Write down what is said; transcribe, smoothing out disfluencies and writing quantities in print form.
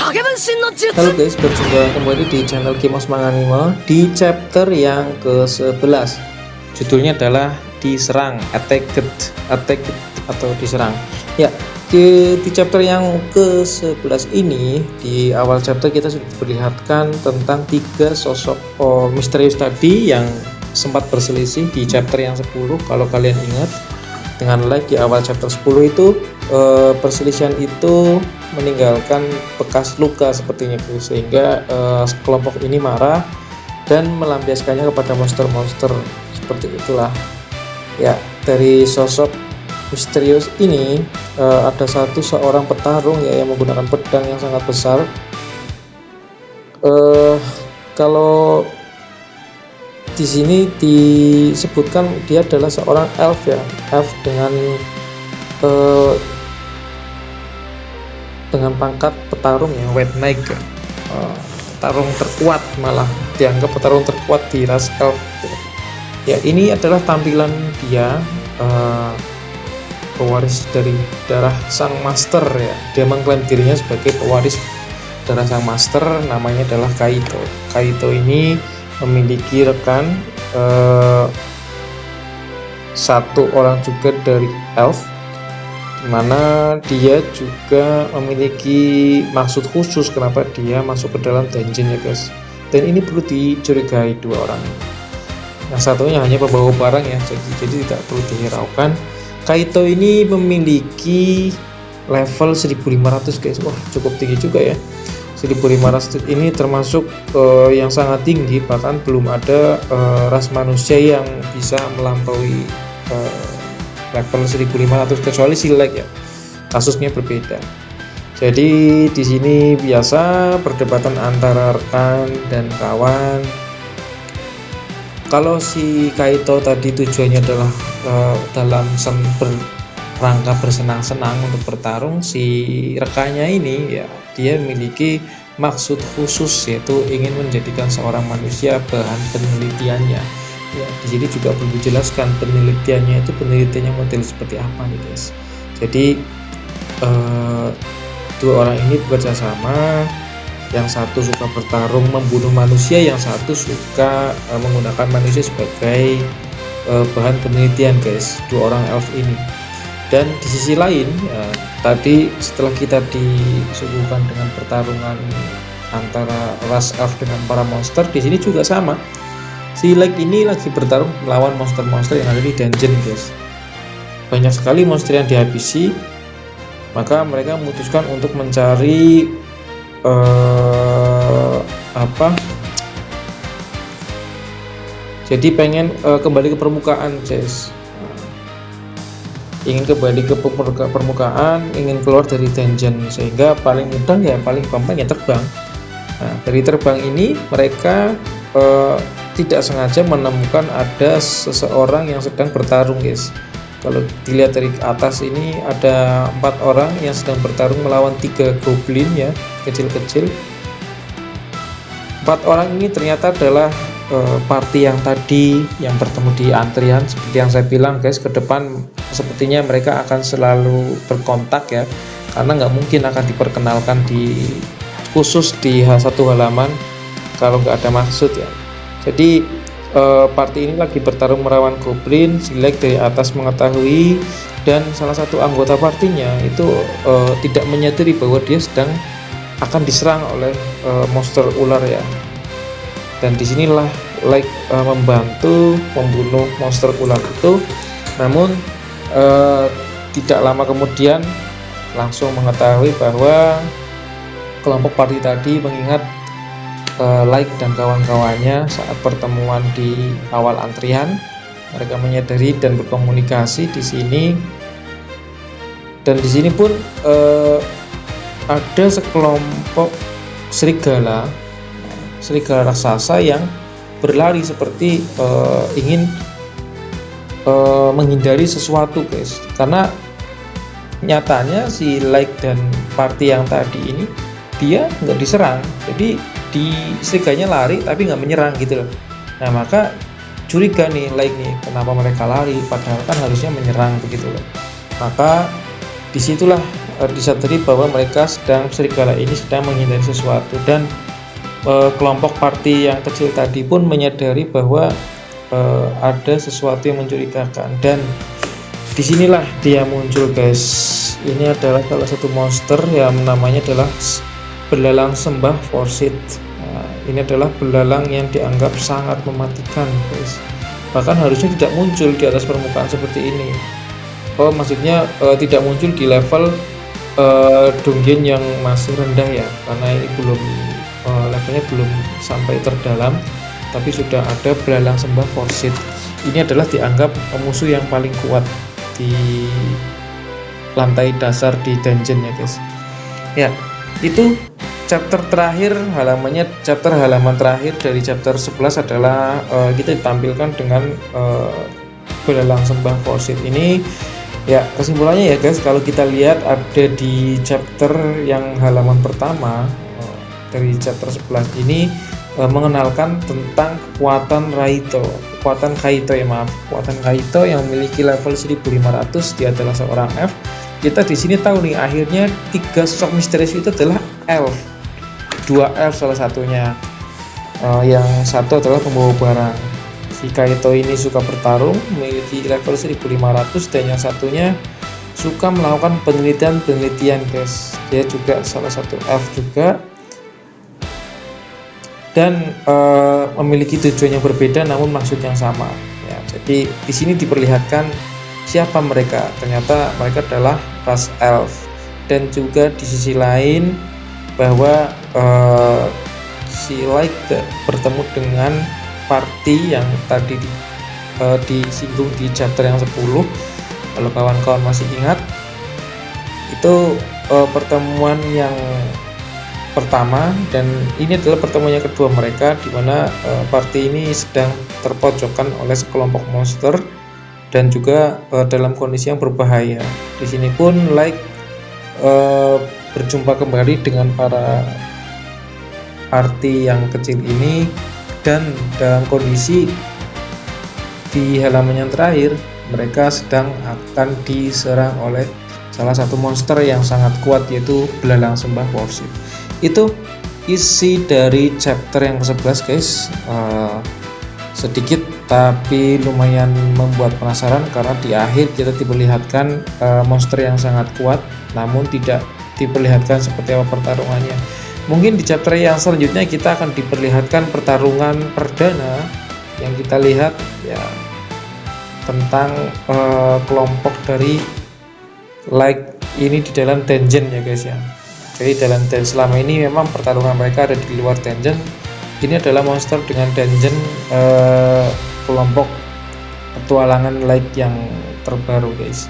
Halo guys, berjumpa kembali di channel Kimos Manganime di chapter yang ke-11. Judulnya adalah diserang, attacked atau diserang. Ya, di chapter yang ke-11 ini, di awal chapter kita sudah diperlihatkan tentang 3 sosok misterius tadi yang sempat berselisih di chapter yang 10. Kalau kalian ingat, dengan like di awal chapter 10 itu perselisihan itu meninggalkan bekas luka sepertinya, sehingga kelompok ini marah dan melampiaskannya kepada monster-monster seperti itulah. Ya, dari sosok misterius ini ada seorang petarung ya yang menggunakan pedang yang sangat besar. Kalau di sini disebutkan dia adalah seorang elf ya, elf dengan pangkat petarung ya, White Knight, petarung terkuat, malah dianggap petarung terkuat di ras elf. Ya, ini adalah tampilan dia, pewaris dari darah sang master ya. Dia mengklaim dirinya sebagai pewaris darah sang master, namanya adalah Kaito. Kaito ini memiliki rekan satu orang juga dari elf, dimana dia juga memiliki maksud khusus kenapa dia masuk ke dalam dungeon ya guys. Dan ini perlu dicurigai dua orang. Yang satunya hanya pembawa barang ya, jadi tidak perlu dihiraukan. Kaito ini memiliki level 1500 guys. Wah, cukup tinggi juga ya. 1500 ini termasuk yang sangat tinggi, bahkan belum ada ras manusia yang bisa melampaui level 1500 kecuali Sileg ya. Kasusnya berbeda. Jadi di sini biasa perdebatan antara rekan dan kawan. Kalau si Kaito tadi tujuannya adalah dalam rangka bersenang-senang untuk bertarung, si rekannya ini ya dia memiliki maksud khusus, yaitu ingin menjadikan seorang manusia bahan penelitiannya. Ya, di sini juga perlu dijelaskan penelitiannya itu model seperti apa nih guys. Jadi dua orang ini bekerja sama, yang satu suka bertarung membunuh manusia, yang satu suka menggunakan manusia sebagai bahan penelitian guys, dua orang elf ini. Dan di sisi lain ya, tadi setelah kita disuguhkan dengan pertarungan antara ras elf dengan para monster, di sini juga sama. Si Leg ini lagi bertarung melawan monster-monster yang ada di dungeon guys. Banyak sekali monster yang dihabisi, maka mereka memutuskan untuk mencari jadi pengen kembali ke permukaan guys. Ingin kembali ke permukaan, ingin keluar dari dungeon, sehingga paling mudah ya, paling gampang ya terbang. Nah, dari terbang ini mereka tidak sengaja menemukan ada seseorang yang sedang bertarung guys. Kalau dilihat dari atas ini ada 4 orang yang sedang bertarung melawan 3 goblin ya, kecil-kecil. 4 orang ini ternyata adalah party yang tadi yang bertemu di antrian. Seperti yang saya bilang guys, ke depan sepertinya mereka akan selalu berkontak ya, karena nggak mungkin akan diperkenalkan khusus di satu halaman kalau nggak ada maksud ya. Jadi party ini lagi bertarung melawan goblin. Sileg dari atas mengetahui, dan salah satu anggota partinya itu tidak menyadari bahwa dia sedang akan diserang oleh monster ular ya. Dan disinilah Leg membantu membunuh monster ular itu. Namun tidak lama kemudian langsung mengetahui bahwa kelompok party tadi mengingat Leg dan kawan-kawannya saat pertemuan di awal antrian. Mereka menyadari dan berkomunikasi di sini. Dan di sini pun ada sekelompok serigala raksasa yang berlari seperti ingin menghindari sesuatu guys, karena nyatanya si Leg dan party yang tadi ini dia nggak diserang, jadi seriganya lari tapi nggak menyerang gitu loh. Nah, maka curiga nih Leg nih, kenapa mereka lari padahal kan harusnya menyerang begitu loh. Maka disitulah disadari bahwa mereka serigala ini sedang menghindari sesuatu, dan kelompok party yang kecil tadi pun menyadari bahwa ada sesuatu yang mencurigakan, dan disinilah dia muncul, guys. Ini adalah salah satu monster yang namanya adalah belalang sembah Forsyth. Ini adalah belalang yang dianggap sangat mematikan, guys. Bahkan harusnya tidak muncul di atas permukaan seperti ini. Maksudnya tidak muncul di level dungeon yang masih rendah ya, karena ini belum levelnya belum sampai terdalam, tapi sudah ada belalang sembah Forsyth. Ini adalah dianggap musuh yang paling kuat di lantai dasar di dungeon ya, guys. Ya, itu chapter terakhir, chapter halaman terakhir dari chapter 11 adalah kita ditampilkan dengan belalang sembah Forsyth ini. Ya, kesimpulannya ya, guys, kalau kita lihat ada di chapter yang halaman pertama dari chapter 11 ini mengenalkan tentang kekuatan Kaito yang memiliki level 1500. Dia adalah seorang elf. Kita di sini tahu nih, akhirnya 3 sosok misterius itu adalah elf. 2 elf salah satunya, yang satu adalah pembawa barang. Si Kaito ini suka bertarung, memiliki level 1500, dan yang satunya suka melakukan penelitian, guys. Dia juga salah satu elf juga, dan memiliki tujuan yang berbeda namun maksud yang sama. Ya, jadi di sini diperlihatkan siapa mereka. Ternyata mereka adalah ras elf, dan juga di sisi lain bahwa si Light bertemu dengan party yang tadi disinggung di chapter yang 10. Kalau kawan-kawan masih ingat, itu pertemuan yang pertama, dan ini adalah pertemuan yang kedua mereka, di mana party ini sedang terpojokkan oleh sekelompok monster dan juga dalam kondisi yang berbahaya. Di sini pun Light berjumpa kembali dengan para party yang kecil ini, dan dalam kondisi di halaman yang terakhir mereka sedang akan diserang oleh salah satu monster yang sangat kuat, yaitu belalang sembah Forsyth. Itu isi dari chapter yang ke-11, guys. Sedikit tapi lumayan membuat penasaran, karena di akhir kita diperlihatkan monster yang sangat kuat, namun tidak diperlihatkan seperti apa pertarungannya. Mungkin di chapter yang selanjutnya kita akan diperlihatkan pertarungan perdana yang kita lihat ya, tentang kelompok dari Light ini di dalam dungeon ya, guys ya. Jadi dalam dungeon selama ini memang pertarungan mereka ada di luar dungeon. Ini adalah monster dengan dungeon kelompok petualangan Light yang terbaru, guys.